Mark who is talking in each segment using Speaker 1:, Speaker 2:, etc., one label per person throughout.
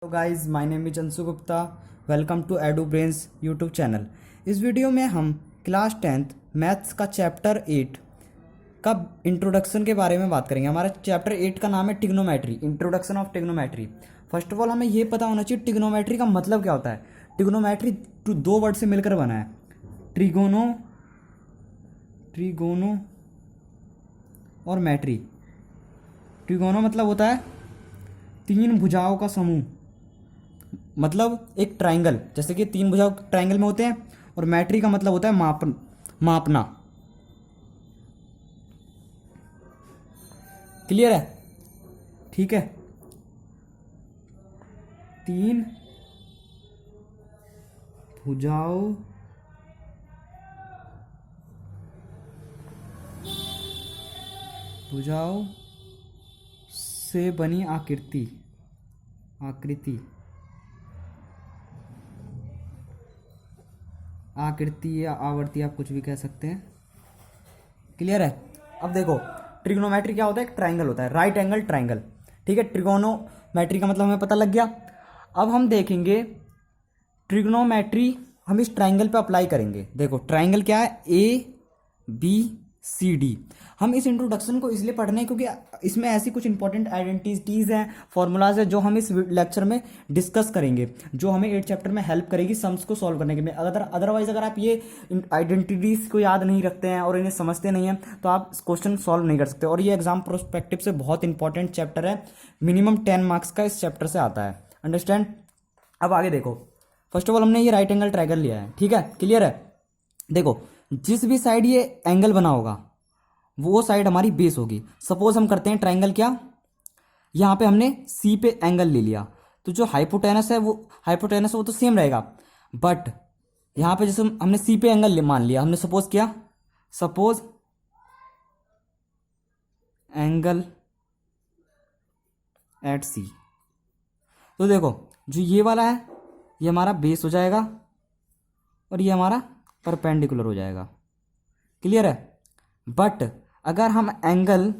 Speaker 1: तो guys, my name is Anshu Gupta. Welcome to edu brains YouTube channel. इस video में हम क्लास 10th मैथ्स का चैप्टर 8 का इंट्रोडक्शन के बारे में बात करेंगे। हमारा चैप्टर 8 का नाम है trigonometry, introduction of trigonometry. First of all हमें ये पता होना चाहिए टिग्नोमेट्री का मतलब क्या होता है। टिग्नोमेट्री दो वर्ड से मिलकर बना है, ट्रिगोनो और मैट्री। ट्रिगोनो मतलब होता है तीन भुजाओं का समूह, मतलब एक ट्राइंगल, जैसे कि तीन भुजाओं ट्राइंगल में होते हैं। और मैट्री का मतलब होता है मापना। क्लियर है? ठीक है। तीन भुजाओं से बनी आकृति या आवर्ती, आप कुछ भी कह सकते हैं। क्लियर है? अब देखो, ट्रिग्नोमेट्री क्या होता है? एक ट्राइंगल होता है, राइट एंगल ट्राइंगल। ठीक है, ट्रिगोनोमेट्री का मतलब हमें पता लग गया। अब हम देखेंगे ट्रिग्नोमेट्री हम इस ट्राइंगल पे अप्लाई करेंगे। देखो ट्राइंगल क्या है, ABCD। हम इस इंट्रोडक्शन को इसलिए पढ़ रहे हैं क्योंकि इसमें ऐसी कुछ इंपॉर्टेंट आइडेंटिटीज हैं, फॉर्मूलाज है, जो हम इस लेक्चर में डिस्कस करेंगे, जो हमें 8 चैप्टर में हेल्प करेगी सम्स को सॉल्व करने के में। अदरवाइज अगर आप ये आइडेंटिटीज को याद नहीं रखते हैं और इन्हें समझते नहीं हैं तो आप क्वेश्चन सॉल्व नहीं कर सकते। और ये एग्जाम प्रोस्पेक्टिव से बहुत इंपॉर्टेंट चैप्टर है, मिनिमम 10 मार्क्स का इस चैप्टर से आता है। अंडरस्टैंड? अब आगे देखो, फर्स्ट ऑफ ऑल हमने ये राइट एंगल ट्रायंगल लिया है। ठीक है, क्लियर है? देखो, जिस भी साइड ये एंगल बना होगा वो साइड हमारी बेस होगी। सपोज हम करते हैं ट्रायंगल, क्या यहाँ पे हमने सी पे एंगल ले लिया, तो जो हाइपोटेनस है वो तो सेम रहेगा। बट यहाँ पे जैसे हमने सी पे एंगल मान लिया, हमने सपोज एंगल एट सी, तो देखो जो ये वाला है ये हमारा बेस हो जाएगा और ये हमारा परपेंडिकुलर हो जाएगा। क्लियर है? बट अगर हम एंगल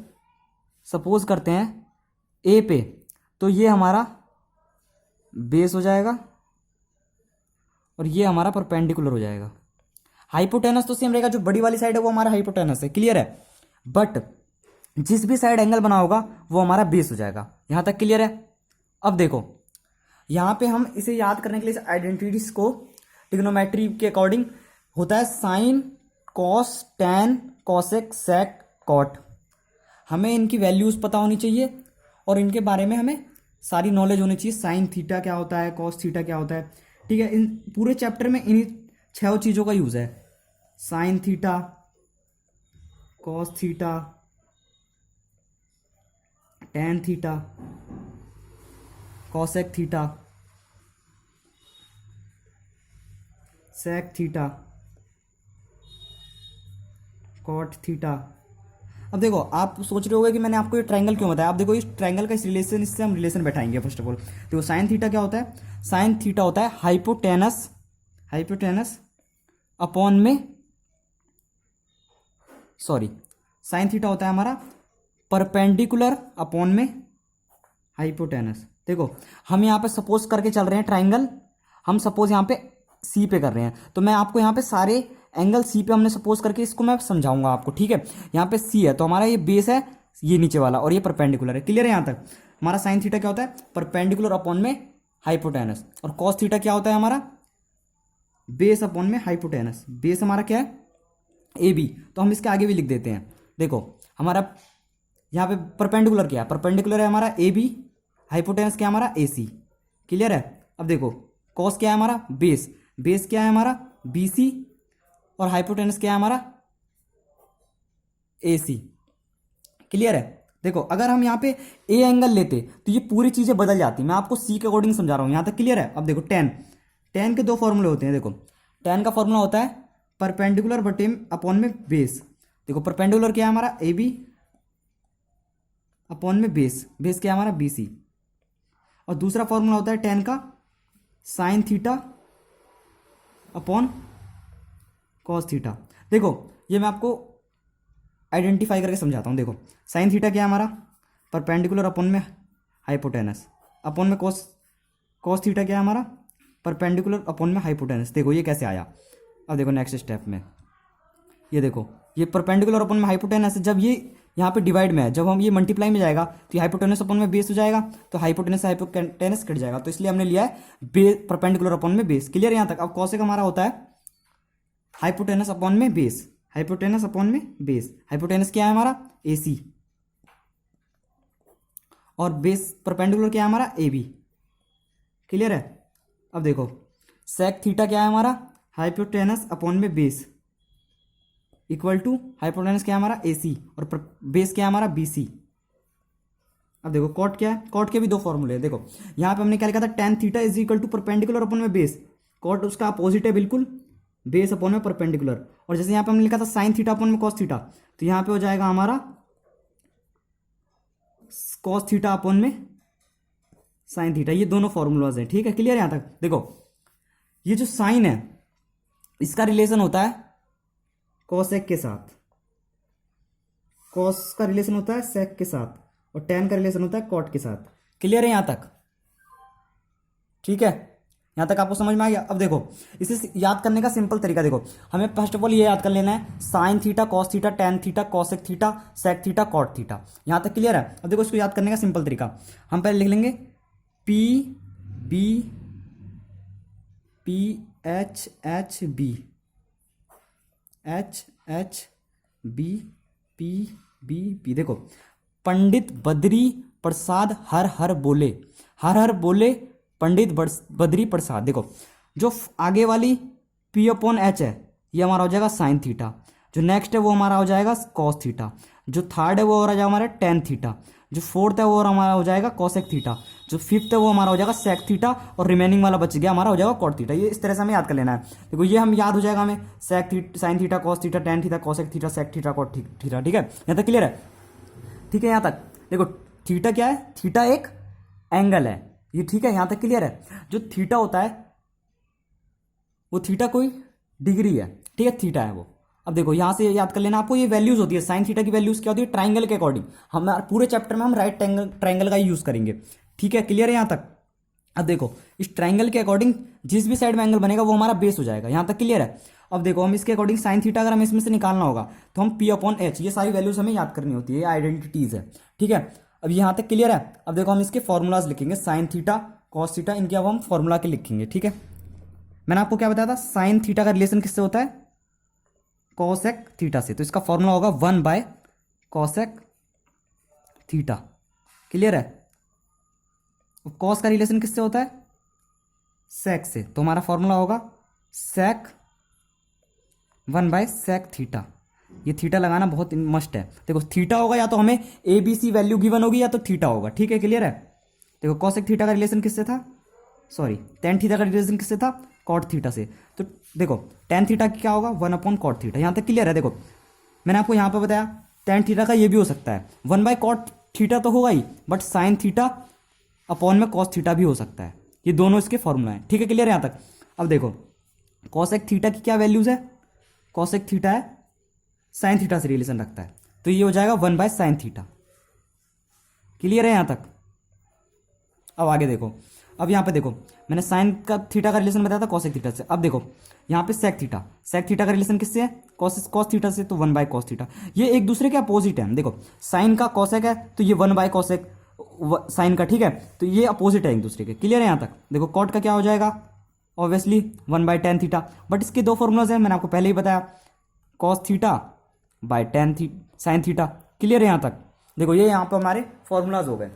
Speaker 1: सपोज करते हैं ए पे, तो ये हमारा बेस हो जाएगा और ये हमारा परपेंडिकुलर हो जाएगा। हाइपोटेनस तो सेम रहेगा, जो बड़ी वाली साइड है वो हमारा हाइपोटेनस है। क्लियर है? बट जिस भी साइड एंगल बना होगा वो हमारा बेस हो जाएगा। यहां तक क्लियर है? अब देखो, यहां पे हम इसे याद करने के लिए आइडेंटिटीज को ट्रिग्नोमेट्री के अकॉर्डिंग होता है साइन, कॉस, टैन, कॉसेक, सेक, कॉट। हमें इनकी वैल्यूज पता होनी चाहिए और इनके बारे में हमें सारी नॉलेज होनी चाहिए। साइन थीटा क्या होता है, कॉस थीटा क्या होता है। ठीक है, इन पूरे चैप्टर में इन्हीं 6 चीजों का यूज है। Sine theta, cos theta, tan theta, cosec theta, sec theta, cot theta. अब देखो, आप सोच रहे होगे कि मैंने आपको ये ट्रायंगल क्यों बताया। आप देखो, इस ट्रायंगल का इससे हम रिलेशन बैठाएंगे। फर्स्ट ऑफ ऑल देखो, साइन थीटा क्या होता है? साइन थीटा होता है हाइपोटेनस अपॉन में, साइन थीटा होता है हमारा परपेंडिकुलर अपॉन में हाइपोटेनस। देखो, हम यहाँ पे सपोज करके चल रहे हैं ट्राइंगल, हम सपोज यहाँ पे सी पे कर रहे हैं, तो मैं आपको यहाँ पे सारे एंगल सी पे हमने सपोज करके इसको मैं समझाऊंगा आपको। ठीक है, यहाँ पे सी है तो हमारा ये बेस है, ये नीचे वाला, और ये परपेंडिकुलर है। क्लियर है? यहाँ तक हमारा साइन थीटा क्या होता है? परपेंडिकुलर अपॉन में हाइपोटेनस। और कॉस थीटा क्या होता है? हमारा बेस अपॉन में हाइपोटेनस। बेस हमारा क्या है? A B. तो हम इसके आगे भी लिख देते हैं। देखो, हमारा यहाँ पे परपेंडिकुलर क्या है? परपेंडिकुलर है हमारा ए बी, हाइपोटेनस क्या है हमारा? ए सी। क्लियर है? अब देखो, कॉस क्या है हमारा? बेस क्या है हमारा? B C. और हाइपोटेनस क्या है हमारा? ए सी। क्लियर है? देखो, अगर हम यहाँ पे ए एंगल लेते तो ये पूरी चीजें बदल जाती। मैं आपको सी के अकॉर्डिंग समझा रहा हूं, यहां तक क्लियर है? अब देखो, टेन के दो फॉर्मूले होते हैं। देखो, टेन का फॉर्मूला होता है परपेंडिकुलर बटे अपॉन में बेस। देखो, परपेंडिकुलर क्या है हमारा? ए बी अपॉन में बेस क्या है हमारा? B C. और दूसरा फॉर्मूला होता है टेन का sine theta upon cos theta. देखो, ये मैं आपको आइडेंटिफाई करके समझाता हूँ। देखो, साइन थीटा क्या है हमारा? परपेंडिकुलर अपॉन में हाइपोटेनस अपॉन में कॉस कॉस थीटा क्या है हमारा, परपेंडिकुलर अपॉन में हाइपोटेनस। देखो ये कैसे आया, अब देखो नेक्स्ट स्टेप में, ये देखो ये परपेंडिकुलर अपॉन में हाइपोटेनस है, जब ये यहाँ पे डिवाइड में है, जब हम ये मल्टीप्लाई में जाएगा तो ये हाइपोटेनस अपॉन में बेस हो जाएगा, तो हाइपोटेनस हाइपोटेनस कट जाएगा, तो इसलिए हमने लिया है बेस परपेंडिकुलर अपॉन में बेस। क्लियर यहाँ तक। अब कॉसेक हमारा होता है हाइपोटेनस अपॉन में बेस, हाइपोटेनस अपॉन में बेस। हाइपोटेनस क्या है हमारा, AC, और बेस परपेंडिकुलर क्या है हमारा, AB। क्लियर है। अब देखो सेक थीटा क्या है हमारा, हाइपोटेनस अपॉन में बेस इक्वल टू हाइपोटेनस क्या है हमारा AC, और बेस क्या है हमारा BC। अब देखो कॉट क्या है, कॉट के भी दो फॉर्मूले हैं। देखो यहाँ पे हमने क्या लिखा था, tan theta is equal to perpendicular upon में बेस, कॉट उसका अपोजिट है बिल्कुल, बेस अपॉन में परपेंडिकुलर। और जैसे यहाँ पे हमने लिखा था साइन थीटा अपॉन में कॉस थीटा, तो यहाँ पे हो जाएगा हमारा कॉस थीटा अपॉन में साइन थीटा। ये दोनों फॉर्मूलाज हैं, ठीक है। क्लियर यहाँ तक। देखो ये जो साइन है इसका रिलेशन होता है कॉसेक के साथ, कॉस का रिलेशन होता है सेक के साथ, और टेन का रिलेशन होता है कॉट के साथ। क्लियर है यहाँ तक, ठीक है। यहाँ तक आपको समझ में आ गया। अब देखो इसे याद करने का सिंपल तरीका देखो, हमें फर्स्ट ऑफ ऑल ये याद कर लेना है sine theta cos theta tan theta cosec theta sec theta cot theta. यहाँ तक क्लियर है। अब देखो इसको याद करने का सिंपल तरीका, हम पहले लिख लेंगे PHHB HHB। देखो पंडित बद्री प्रसाद हर हर बोले, हर हर बोले पंडित बद्री प्रसाद। देखो जो आगे वाली P अपॉन H है ये हमारा हो जाएगा साइन थीटा, जो नेक्स्ट है वो हमारा हो जाएगा कॉस थीटा, जो थर्ड है वो हो जाएगा हमारा टेन थीटा, जो फोर्थ है वो हमारा हो जाएगा कॉसेक थीटा, जो फिफ्थ है वो हमारा हो जाएगा सेक थीटा, और रिमेनिंग वाला बच गया हमारा हो जाएगा कॉट थीटा। ये इस तरह से हमें याद कर लेना है। देखो ये हम याद हो जाएगा हमें sec theta sine theta cos theta tan theta cosec theta sec theta cot theta. ठीक है यहाँ तक क्लियर है, ठीक है। यहाँ तक देखो थीटा क्या है, थीटा एक एंगल है ये, ठीक है। यहाँ तक क्लियर है। जो थीटा होता है वो थीटा कोई डिग्री है, ठीक है, थीटा है वो। अब देखो यहाँ से याद कर लेना आपको, ये वैल्यूज होती है साइन थीटा की वैल्यूज क्या होती है ट्राइंगल के अकॉर्डिंग। हम पूरे चैप्टर में हम राइट ट्राइंगल का ही यूज करेंगे, ठीक है। क्लियर है यहाँ तक। अब देखो इस ट्राइंगल के अकॉर्डिंग जिस भी साइड में एंगल बनेगा वो हमारा बेस हो जाएगा। यहाँ तक क्लियर है। अब देखो हम इसके अकॉर्डिंग साइन थीटा अगर हमें इसमें से निकालना होगा तो हम P अपॉन H, ये सारी वैल्यूज हमें याद करनी होती है, ये आइडेंटिटीज है, ठीक है। अब यहाँ तक क्लियर है। अब देखो हम इसके फॉर्मूलाज लिखेंगे, साइन थीटा कॉस थीटा, इनके अब हम फॉर्मूला के लिखेंगे, ठीक है। मैंने आपको क्या बताया था, साइन थीटा का रिलेशन किससे होता है, कॉसेक थीटा से, तो इसका फॉर्मूला होगा 1 कॉसेक थीटा। क्लियर है। कॉस का रिलेशन किससे होता है, सेक से, तो हमारा फॉर्मूला होगा सेक 1 सेक थीटा। ये थीटा लगाना बहुत मस्ट है। देखो थीटा होगा या तो हमें ABC वैल्यू गिवन होगी या तो थीटा होगा, ठीक है। क्लियर है। देखो कॉसेक थीटा का रिलेशन किससे था, सॉरी टेन थीटा का रिलेशन किससे था, कॉट थीटा से। तो देखो टेन थीटा क्या होगा 1 अपॉन कॉट थीटा। यहाँ तक क्लियर है। देखो मैंने आपको यहाँ पे बताया टेन थीटा का ये भी हो सकता है 1 कॉट थीटा तो होगा ही, बट साइन थीटा अपॉन में कॉस थीटा भी हो सकता है। ये दोनों इसके फॉर्मूला है, ठीक है। क्लियर है यहाँ तक। अब देखो कॉसेक थीटा की क्या वैल्यूज है, कॉसेक थीटा है साइन थीटा से रिलेशन रखता है, तो ये हो जाएगा 1 साइन थीटा। क्लियर है यहाँ तक। अब आगे देखो, अब यहाँ पे देखो मैंने साइन का थीटा का रिलेशन बताया था कॉसेक थीटा से। अब देखो यहाँ पे सेक थीटा का रिलेशन किससे है, कॉस थीटा से, तो 1 कॉस थीटा। ये एक दूसरे के अपोजिट है। देखो साइन का कॉसेक है तो ये 1 कॉसेक साइन का, ठीक है, तो ये अपोजिट है एक दूसरे के। क्लियर है यहाँ तक। देखो कॉट का क्या हो जाएगा, ऑब्वियसली 1 टेन थीटा, बट इसके दो फॉर्मूलाज हैं, मैंने आपको पहले ही बताया, cos theta by ten sign theta. Clear है यहाँ तक। देखो ये यहाँ पर हमारे फॉर्मूलाज हो गए।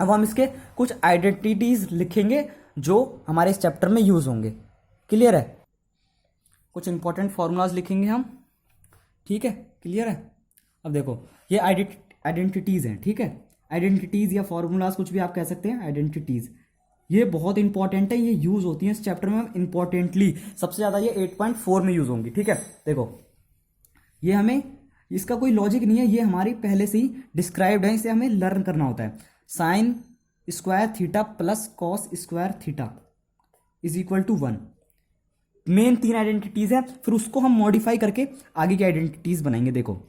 Speaker 1: अब हम इसके कुछ आइडेंटिटीज लिखेंगे जो हमारे इस चैप्टर में यूज होंगे। क्लियर है। कुछ इंपॉर्टेंट फॉर्मूलाज लिखेंगे हम, ठीक है। क्लियर है। अब देखो ये आइडेंटिटीज हैं, ठीक है। आइडेंटिटीज या फॉर्मूलाज कुछ भी आप कह सकते हैं, आइडेंटिटीज ये बहुत इंपॉर्टेंट है, ये यूज होती हैं इस चैप्टर में इंपॉर्टेंटली। सबसे ज्यादा ये 8.4 में यूज होंगी, ठीक है। देखो ये हमें, इसका कोई लॉजिक नहीं है, ये हमारी पहले से ही डिस्क्राइब्ड है, इसे हमें लर्न करना होता है। Sine square theta plus cos square theta is equal to 1। Main 3 identities है, फिर उसको हम मॉडिफाई करके आगे की आइडेंटिटीज बनाएंगे। देखो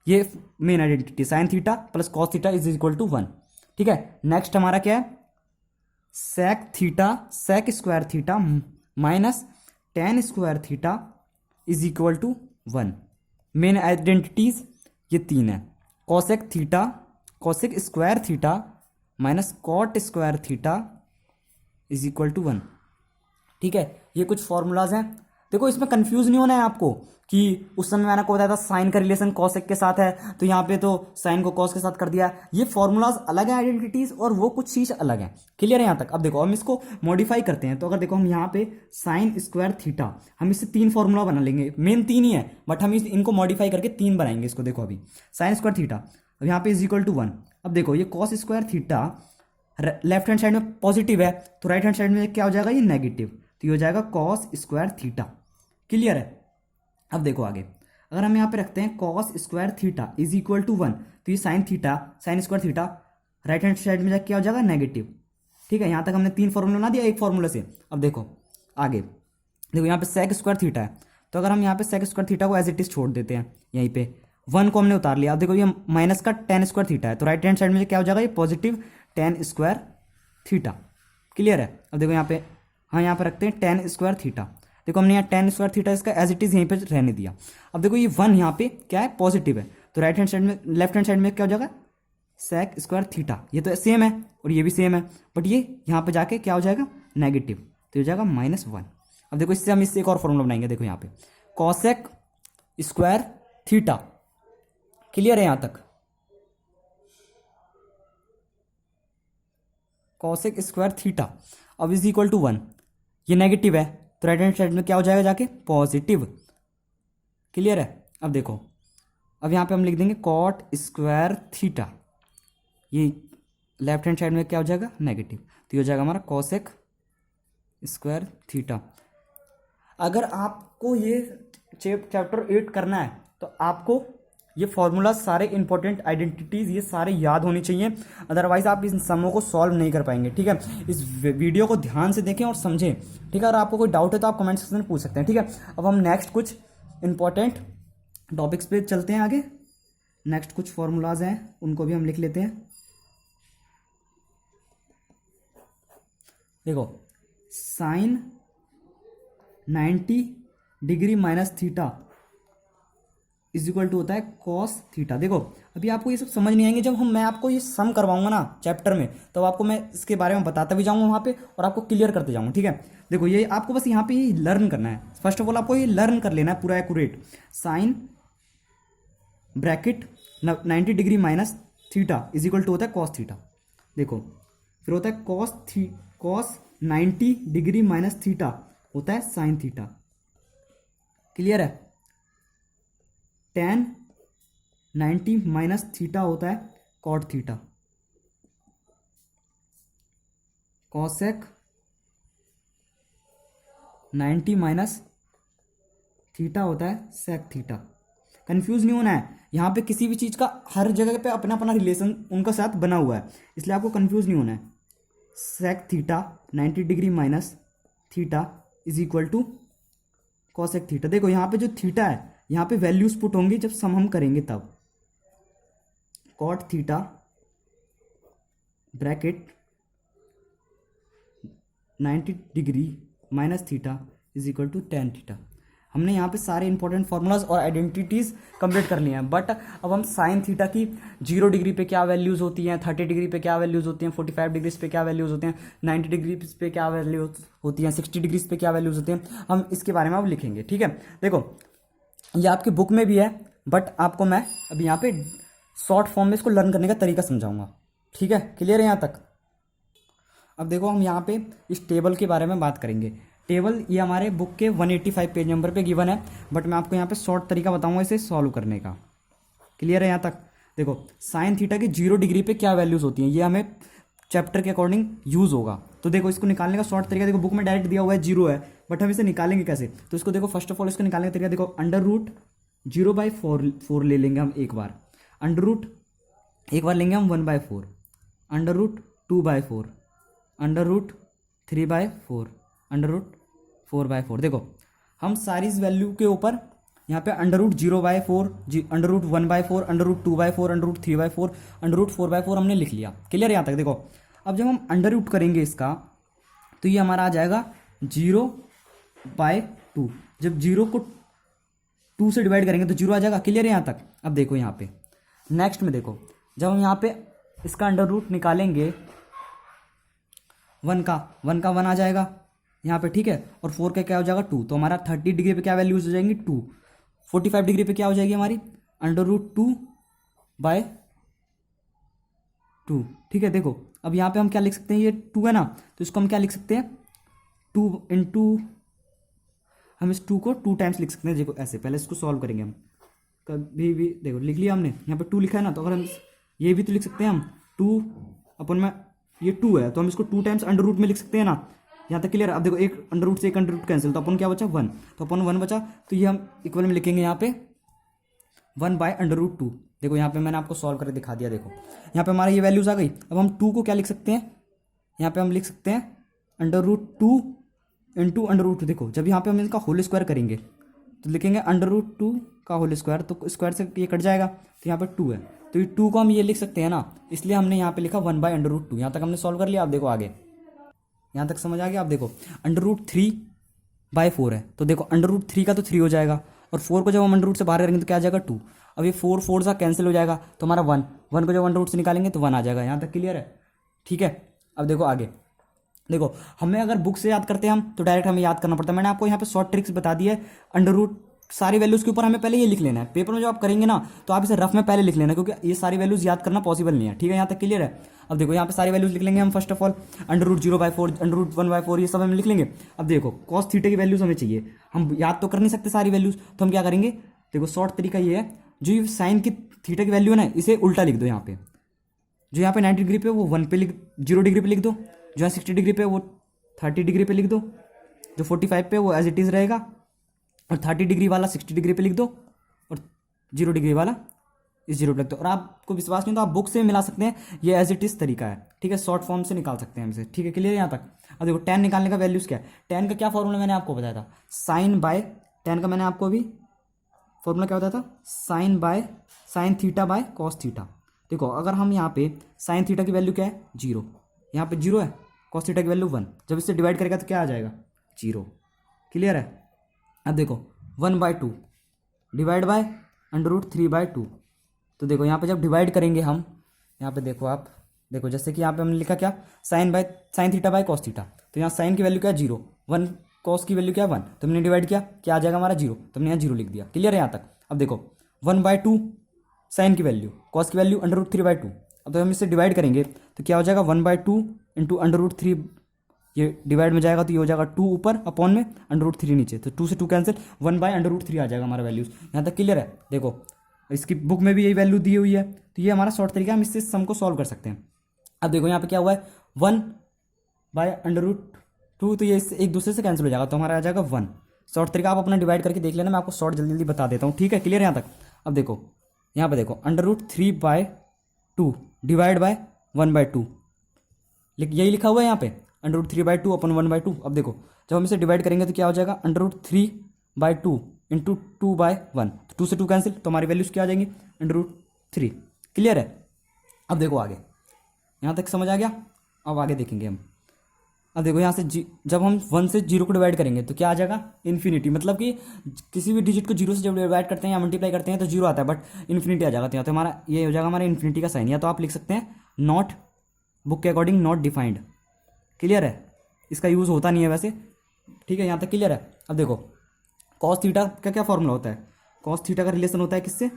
Speaker 1: ये main identity sine theta plus cos theta is equal to 1, ठीक है। नेक्स्ट हमारा क्या है, sec square theta minus tan square theta is equal to 1। Main identities ये तीन है, cosec square theta minus cot square theta is equal to 1। ठीक है, ये कुछ फॉर्मूलाज हैं। देखो इसमें कंफ्यूज नहीं होना है आपको कि उस समय मैंने को बताया था साइन का रिलेशन कॉसेक के साथ है, तो यहाँ पे तो साइन को कॉस के साथ कर दिया। ये फॉर्मूलाज अलग है आइडेंटिटीज, और वो कुछ चीज अलग है। क्लियर है यहाँ तक? अब देखो हम इसको मॉडिफाई करते हैं। तो अगर देखो हम यहाँ पे साइन स्क्वायर थीटा, हम इससे तीन फॉर्मूला बना लेंगे। मेन तीन ही है, बट हम इनको मॉडिफाई करके तीन बनाएंगे इसको। देखो अभी साइन स्क्वायर थीटा, अब यहाँ पे इज इक्वल टू 1। अब देखो ये cos square theta left hand side में पॉजिटिव है, तो राइट हैंड साइड में क्या हो जाएगा, ये नेगेटिव, तो ये हो जाएगा कॉस स्क्वायर थीटा। क्लियर है? अब देखो आगे, अगर हम यहाँ पे रखते हैं cos square theta is equal to 1, तो ये sine square theta right hand side में क्या हो जाएगा, नेगेटिव। ठीक है, यहाँ तक हमने तीन फॉर्मूला बना दिया एक फॉर्मूला से। अब देखो आगे, देखो यहाँ पे सेक स्क्वायर थीटा है, तो अगर हम यहाँ पे सेक स्क्वायर थीटा को एज इट इज छोड़ देते हैं, यहीं पे 1 को हमने उतार लिया। अब देखो ये माइनस का टेन स्क्वायर थीटा है, तो राइट हैंड साइड में क्या हो जाएगा, ये positive ten square theta. Clear है? अब देखो यहाँ पे, हाँ यहाँ पे रखते हैं टेन स्क्वायर थीटा। देखो हमने यहाँ टेन स्क्वायर थीटा इसका एज इट इज यहीं पे रहने दिया। अब देखो ये 1 यहाँ पे क्या है, पॉजिटिव है, तो राइट हैंड साइड में लेफ्ट हैंड साइड में क्या हो जाएगा, सेक स्क्वायर थीटा। ये तो सेम है और ये भी सेम है, बट ये यहाँ पे जाके क्या हो जाएगा, नेगेटिव, तो हो जाएगा -1। अब देखो इससे हम इससे एक और फॉर्मूला बनाएंगे। देखो यहाँ पे कॉसेक स्क्वायर थीटा। क्लियर है यहाँ तक? कॉसेक स्क्वायर थीटा अब इज इक्वल टू 1, ये नेगेटिव है, तो राइट हैंड साइड में क्या हो जाएगा जाके, पॉजिटिव। क्लियर है? अब देखो, अब यहाँ पे हम लिख देंगे कॉट स्क्वायर थीटा, ये लेफ्ट हैंड साइड में क्या हो जाएगा, नेगेटिव, तो ये हो जाएगा हमारा कॉसेक स्क्वायर थीटा। अगर आपको ये चैप्टर 8 करना है तो आपको ये फॉर्मूला सारे इंपॉर्टेंट आइडेंटिटीज ये सारे याद होनी चाहिए, अदरवाइज आप इन समों को सॉल्व नहीं कर पाएंगे। ठीक है, इस वीडियो को ध्यान से देखें और समझें। ठीक है, अगर आपको कोई डाउट है तो आप कमेंट सेक्शन में पूछ सकते हैं। ठीक है, अब हम नेक्स्ट कुछ इंपॉर्टेंट टॉपिक्स पे चलते हैं आगे। नेक्स्ट कुछ फॉर्मूलाज हैं, उनको भी हम लिख लेते हैं। देखो sine 90 degree minus theta is equal to होता है कॉस थीटा। देखो अभी आपको ये सब समझ नहीं आएंगे, जब मैं आपको ये सम करवाऊंगा ना चैप्टर में, तो आपको मैं इसके बारे में बताता भी जाऊंगा वहाँ पे और आपको क्लियर करते जाऊंगा। ठीक है, देखो ये आपको बस यहाँ पे ये लर्न करना है। फर्स्ट ऑफ ऑल आपको ये लर्न कर लेना है पूरा accurate. Sine bracket 90 degree minus theta is equal to होता है कॉस थीटा। देखो फिर होता है कॉस 90 डिग्री माइनस थीटा होता है साइन थीटा। क्लियर है? tan 90 माइनस थीटा होता है cot theta. Cosec 90 minus theta होता है सेक थीटा। कंफ्यूज नहीं होना है, यहाँ पे किसी भी चीज़ का हर जगह पे अपना अपना रिलेशन उनका साथ बना हुआ है, इसलिए आपको कंफ्यूज नहीं होना है। Sec theta 90 degree minus theta is equal to cosec theta. देखो यहाँ पे जो थीटा है, यहाँ पे वैल्यूज पुट होंगी जब सम हम करेंगे तब। Cot theta bracket 90 degree minus theta is equal to tan theta. हमने यहाँ पे सारे इंपॉर्टेंट फार्मूलाज और आइडेंटिटीज कंप्लीट कर लिए हैं। बट अब हम साइन थीटा की 0 डिग्री पे क्या वैल्यूज होती हैं, 30 डिग्री पे क्या वैल्यूज होती हैं, 45 डिग्रीज पे क्या वैल्यूज होते हैं, 90 डिग्री पे क्या वैल्यूज होती हैं, 60 डिग्रीज पे क्या वैल्यूज होते हैं, हम इसके बारे में अब लिखेंगे। ठीक है, देखो ये आपकी बुक में भी है, बट आपको मैं अभी यहाँ पे शॉर्ट फॉर्म में इसको लर्न करने का तरीका समझाऊंगा। ठीक है, क्लियर है यहाँ तक? अब देखो हम यहाँ पे इस टेबल के बारे में बात करेंगे। टेबल ये हमारे बुक के 185 पेज नंबर पे गिवन है, बट मैं आपको यहाँ पे शॉर्ट तरीका बताऊंगा इसे सॉल्व करने का। क्लियर है यहाँ तक? देखो साइन थीटा की 0 डिग्री पे क्या वैल्यूज होती हैं, ये हमें चैप्टर के अकॉर्डिंग यूज होगा। तो देखो इसको निकालने का शॉर्ट तरीका, देखो बुक में डायरेक्ट दिया हुआ है 0 है, बट हम इसे निकालेंगे कैसे? तो इसको देखो फर्स्ट ऑफ ऑल इसको निकालने का तरीका देखो, √0/4 ले लेंगे हम एक बार, एक बार लेंगे हम 1/4, √2/4, √3/4, √4/4। देखो हम सारी इस वैल्यू के ऊपर यहाँ पे √0/4, √1/4, √2/4, √3/4, √4/4 हमने लिख लिया। क्लियर यहाँ तक? देखो अब जब हम अंडर रूट करेंगे इसका, तो ये हमारा आ जाएगा 0/2। जब 0 को 2 से डिवाइड करेंगे तो 0 आ जाएगा। क्लियर है यहाँ तक? अब देखो यहाँ पे नेक्स्ट में देखो, जब हम यहाँ पे इसका अंडर रूट निकालेंगे 1 का 1 आ जाएगा यहाँ पे, ठीक है। और 4 का क्या हो जाएगा 2। तो हमारा 30 डिग्री पे क्या वैल्यूज हो जाएंगी 2। 45 डिग्री पे क्या हो जाएगी हमारी √2/2, ठीक है। देखो अब यहाँ पे हम क्या लिख सकते हैं, ये 2 है ना, तो इसको हम क्या लिख सकते हैं 2 इंटू, हम इस 2 को 2 टाइम्स लिख सकते हैं। देखो ऐसे, पहले इसको सॉल्व करेंगे हम। कभी भी देखो लिख लिया हमने, यहाँ पे 2 लिखा है ना, तो अगर हम ये भी तो लिख सकते हैं हम 2 अपन में, ये 2 है तो हम इसको 2 टाइम्स अंडर रूट में लिख सकते हैं ना। यहाँ तक क्लियर? अब देखो एक अंडर रूट से एक अंडर रूट कैंसिल, तो अपन क्या बचा 1, तो अपन 1 बचा, तो ये हम इक्वल में लिखेंगे यहाँ पे 1/√2। देखो यहाँ पे मैंने आपको सॉल्व करके दिखा दिया। देखो यहाँ पे हमारा ये वैल्यूज आ गई। अब हम 2 को क्या लिख सकते हैं, यहाँ पे हम लिख सकते हैं √2 इंटू √2। देखो जब यहाँ पे हम इसका होल स्क्वायर करेंगे तो लिखेंगे √2 का होल स्क्वायर, तो स्क्वायर से ये कट जाएगा, तो यहाँ पे 2 है, तो ये 2 को हम ये लिख सकते हैं ना, इसलिए हमने यहाँ पे लिखा 1/√2। यहाँ तक हमने सॉल्व कर लिया। आप देखो आगे, यहाँ तक समझ आ गया? आप देखो √3/4 है, तो देखो √3 का तो 3 हो जाएगा, और 4 को जब हम अंडर रूट से बाहर करेंगे तो क्या आ जाएगा 2। अब ये 4 4 सा कैंसिल हो जाएगा, तो हमारा 1 को जब अंडर रूट से निकालेंगे तो 1 आ जाएगा। यहाँ तक क्लियर है? ठीक है। अब देखो आगे, देखो हमें अगर बुक से याद करते हैं हम तो डायरेक्ट हमें याद करना पड़ता है। मैंने आपको यहाँ पे शॉर्ट ट्रिक्स बता दी है। अंडर रूट सारी वैल्यूज़ के ऊपर हमें पहले ये लिख लेना है। पेपर में जो आप करेंगे ना तो आप इसे रफ में पहले लिख लेना, क्योंकि ये सारी वैल्यूज़ याद करना पॉसिबल नहीं है। ठीक है, यहाँ तक क्लियर है? अब देखो यहाँ पे सारी वैल्यूज़ लिख लेंगे हम। फर्स्ट ऑफ ऑल √0/4, √1/4, ये सब हम लिख लेंगे। अब देखो कॉस थीटा की वैल्यूज़ हमें चाहिए, हम याद तो कर नहीं सकते सारी वैल्यूज़, तो हम क्या करेंगे, देखो शॉर्ट तरीका ये है, जो ये साइन की थीटा की वैल्यू है ना, इसे उल्टा लिख दो। यहाँ पे जो यहाँ पे 90 डिग्री पे वो 1 पे लिख, 0 डिग्री पे लिख दो। जो है 60 डिग्री पे वो 30 डिग्री पे लिख दो। जो 45 पे वो एज इट इज़ रहेगा, और 30 डिग्री वाला 60 डिग्री पे लिख दो, और 0 डिग्री वाला इस 0 पे लिख दो। और आपको विश्वास नहीं तो आप बुक से मिला सकते हैं, ये एज इट इज़ तरीका है। ठीक है, शॉर्ट फॉर्म से निकाल सकते हैं हम इसे। ठीक है, क्लियर यहाँ तक? अब देखो tan निकालने का वैल्यूज़ क्या है। tan का क्या फॉर्मूला मैंने आपको बताया था, tan का मैंने आपको अभी फॉर्मूला क्या बताया था, sin थीटा cos थीटा। देखो अगर हम यहाँ पे sin थीटा की वैल्यू क्या है 0, यहाँ पे 0 है, cos थीटा की वैल्यू 1, जब इससे डिवाइड करेगा तो क्या आ जाएगा 0। क्लियर है? अब देखो 1/2 डिवाइड बाय √3/2। तो देखो यहाँ पे जब डिवाइड करेंगे हम, यहाँ पे देखो आप देखो, जैसे कि यहाँ पे हमने लिखा क्या, sin थीटा cos थीटा, तो यहाँ साइन की वैल्यू क्या है 0, 1 cos की वैल्यू क्या है 1, तो हमने डिवाइड किया, क्या आ जाएगा हमारा 0, तो हमने यहाँ 0 लिख दिया। क्लियर है यहाँ तक? अब देखो 1/2 साइन की वैल्यू, cos की वैल्यू √3/2। अब तो हम इससे डिवाइड करेंगे तो क्या हो जाएगा 1/2 इंटू √3, ये डिवाइड में जाएगा तो ये हो जाएगा 2 ऊपर अपॉन में √3 नीचे, तो 2 से 2 कैंसिल, 1/√3 आ जाएगा हमारा वैल्यूज़। यहाँ तक क्लियर है? देखो इसकी बुक में भी यही वैल्यू दी हुई है, तो ये हमारा शॉर्ट तरीका, हम इससे सम को सॉल्व कर सकते हैं। अब देखो यहाँ पे क्या हुआ है 1/√2, तो ये इससे एक दूसरे से कैंसिल हो जाएगा, तो हमारा आ जाएगा 1। शॉर्ट तरीका आप अपना डिवाइड करके देख लेना, मैं आपको शॉर्ट जल्दी जल्दी बता देता हूँ। ठीक है, क्लियर है यहाँ तक? अब देखो यहाँ पे देखो √3/2 डिवाइड बाय 1/2, यही लिखा हुआ है यहाँ पे √3/2 अपन 1/2। अब देखो जब हम इसे डिवाइड करेंगे तो क्या हो जाएगा √3/2 इंटू 2/1, 2 से 2 कैंसिल, तो हमारी वैल्यूज क्या आ जाएंगी √3। क्लियर है? अब देखो आगे, यहाँ तक समझ आ गया? अब आगे देखेंगे हम। अब देखो यहाँ से जब हम 1 से 0 को डिवाइड करेंगे तो क्या आ जाएगा इन्फिनिटी, मतलब कि किसी भी डिजिट को 0 से जब डिवाइड करते हैं या मल्टीप्लाई करते हैं तो 0 आता है, बट इन्फिनिटी आ जाएगा। तो यहाँ तो हमारा ये हो जाएगा हमारा इन्फिनिटी का साइन, या तो आप लिख सकते हैं नॉट, बुक के अकॉर्डिंग नॉट डिफाइंड। क्लियर है? इसका यूज़ होता नहीं है वैसे। ठीक है, यहाँ तक क्लियर है? अब देखो कॉस थीटा का क्या फॉर्मूला होता है, कॉस थीटा का रिलेशन होता है किससे,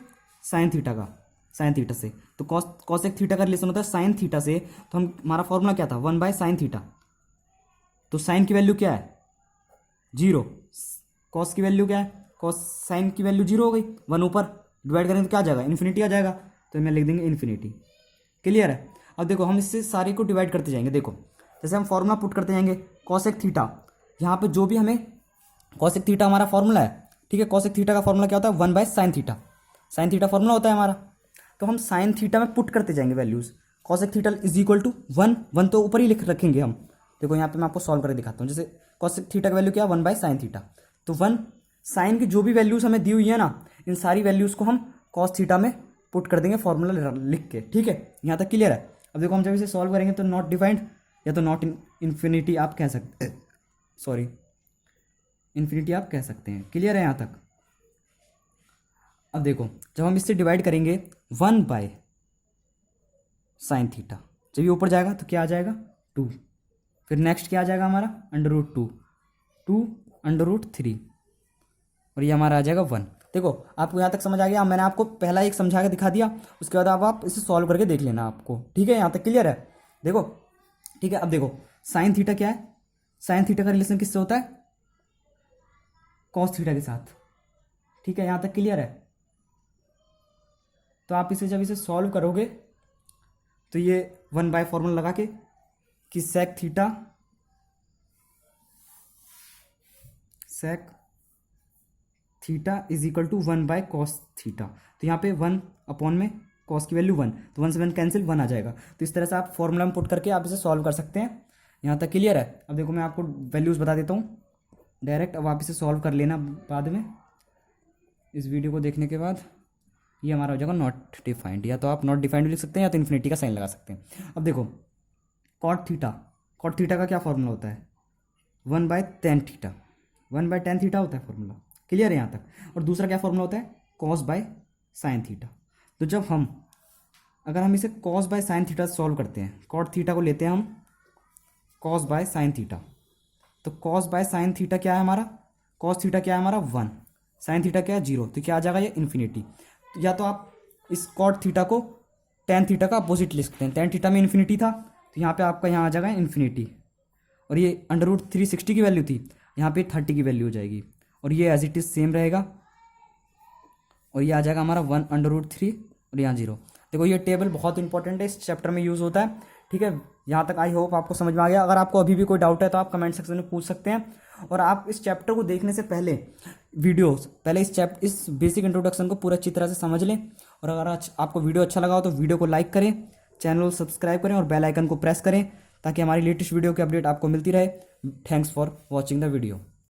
Speaker 1: साइन थीटा का, साइन थीटा से। तो कॉसेक थीटा का रिलेशन होता है साइन थीटा से, तो हम हमारा फॉर्मूला क्या था 1/sin थीटा। तो साइन की वैल्यू क्या है 0, कॉस की वैल्यू क्या है, कॉस साइन की वैल्यू 0 हो गई, 1 ऊपर डिवाइड करेंगे तो क्या आ जाएगा इन्फिनिटी आ जाएगा, तो मैं लिख देंगे इन्फिनिटी। क्लियर है? अब देखो हम इससे सारे को डिवाइड करते जाएंगे। देखो जैसे हम फॉर्मूला पुट करते जाएंगे कॉसेक थीटा, यहाँ पे जो भी हमें कॉसेक थीटा हमारा फॉर्मूला है, ठीक है, कॉसेक थीटा का फॉर्मूला क्या होता है 1/sin theta, sine theta formula होता है हमारा। तो हम साइन थीटा में पुट करते जाएंगे values, cosec theta is equal to 1 तो ऊपर ही लिख रखेंगे हम। देखो यहाँ पे मैं आपको सॉल्व करके दिखाता हूँ। जैसे कॉसेक थीटा का वैल्यू क्या है 1/sin थीटा, तो 1 साइन की जो भी वैल्यूज़ हमें दी हुई है ना, इन सारी वैल्यूज़ को हम कॉस थीटा में पुट कर देंगे फॉर्मूला लिख के। ठीक है, यहाँ तक क्लियर है? अब देखो हम जब इसे सॉल्व करेंगे तो नॉट डिफाइंड या तो नॉट इन्फिनिटी आप कह सकते हैं, सॉरी इन्फिनिटी आप कह सकते हैं। क्लियर है यहाँ तक? अब देखो जब हम इससे डिवाइड करेंगे 1/sin थीटा, जब ये ऊपर जाएगा तो क्या आ जाएगा 2, फिर नेक्स्ट क्या आ जाएगा हमारा √2, 2√3 और ये हमारा आ जाएगा 1। देखो आपको यहाँ तक समझ आ गया? मैंने आपको पहला एक समझा के दिखा दिया, उसके बाद आप इसे सॉल्व करके देख लेना आपको। ठीक है, यहाँ तक क्लियर है? देखो ठीक है। अब देखो साइन थीटा क्या है? साइन थीटा का रिलेशन किससे होता है? कॉस थीटा के साथ। ठीक है, यहाँ तक क्लियर है? तो आप इसे जब इसे सॉल्व करोगे तो ये 1 फॉर्मूला लगा के कि sec theta is equal to 1/cos theta. तो यहाँ पे 1 में कॉस की वैल्यू 1, तो 1 से 1 कैंसिल, 1 आ जाएगा। तो इस तरह से आप फॉर्मूला में पुट करके आप इसे सॉल्व कर सकते हैं। यहाँ तक क्लियर है? अब देखो मैं आपको वैल्यूज़ बता देता हूँ डायरेक्ट, अब आप इसे सॉल्व कर लेना बाद में इस वीडियो को देखने के बाद। ये हमारा हो जाएगा नॉट डिफाइंड, या तो आप नॉट डिफाइंड भी लिख सकते हैं या तो इन्फिनिटी का साइन लगा सकते हैं। अब देखो कॉट थीटा का क्या फॉर्मूला होता है? 1/tan थीटा, 1/tan थीटा होता है फॉर्मूला। क्लियर है यहाँ तक? और दूसरा क्या फॉर्मूला होता है? cos/sin theta. तो जब अगर हम इसे cos/sin थीटा सॉल्व करते हैं, कॉट थीटा को लेते हैं हम cos/sin थीटा, तो cos/sin थीटा क्या है हमारा? cos थीटा क्या है हमारा 1, sin थीटा क्या है 0, तो क्या आ जाएगा ये इन्फिनिटी। तो या तो आप इस cot थीटा को tan थीटा का अपोजिट लिख सकते हैं। tan थीटा में इन्फिनिटी था तो यहाँ पे आपका यहाँ आ जाएगा इन्फिनिटी, और ये √360 की वैल्यू थी, यहाँ पे 30 की वैल्यू हो जाएगी, और ये एज इट इज सेम रहेगा, और ये आ जाएगा हमारा 1/3 और यहाँ 0। देखो ये टेबल बहुत इंपॉर्टेंट है, इस चैप्टर में यूज़ होता है। ठीक है, यहाँ तक आई होप आपको समझ में आ गया। अगर आपको अभी भी कोई डाउट है तो आप कमेंट सेक्शन में पूछ सकते हैं, और आप इस चैप्टर को देखने से पहले इस बेसिक इंट्रोडक्शन को पूरा अच्छी तरह से समझ लें। और अगर आपको वीडियो अच्छा लगा हो तो वीडियो को लाइक करें, चैनल को सब्सक्राइब करें और बेल आइकन को प्रेस करें ताकि हमारी लेटेस्ट वीडियो की अपडेट आपको मिलती रहे। Thanks for watching the video.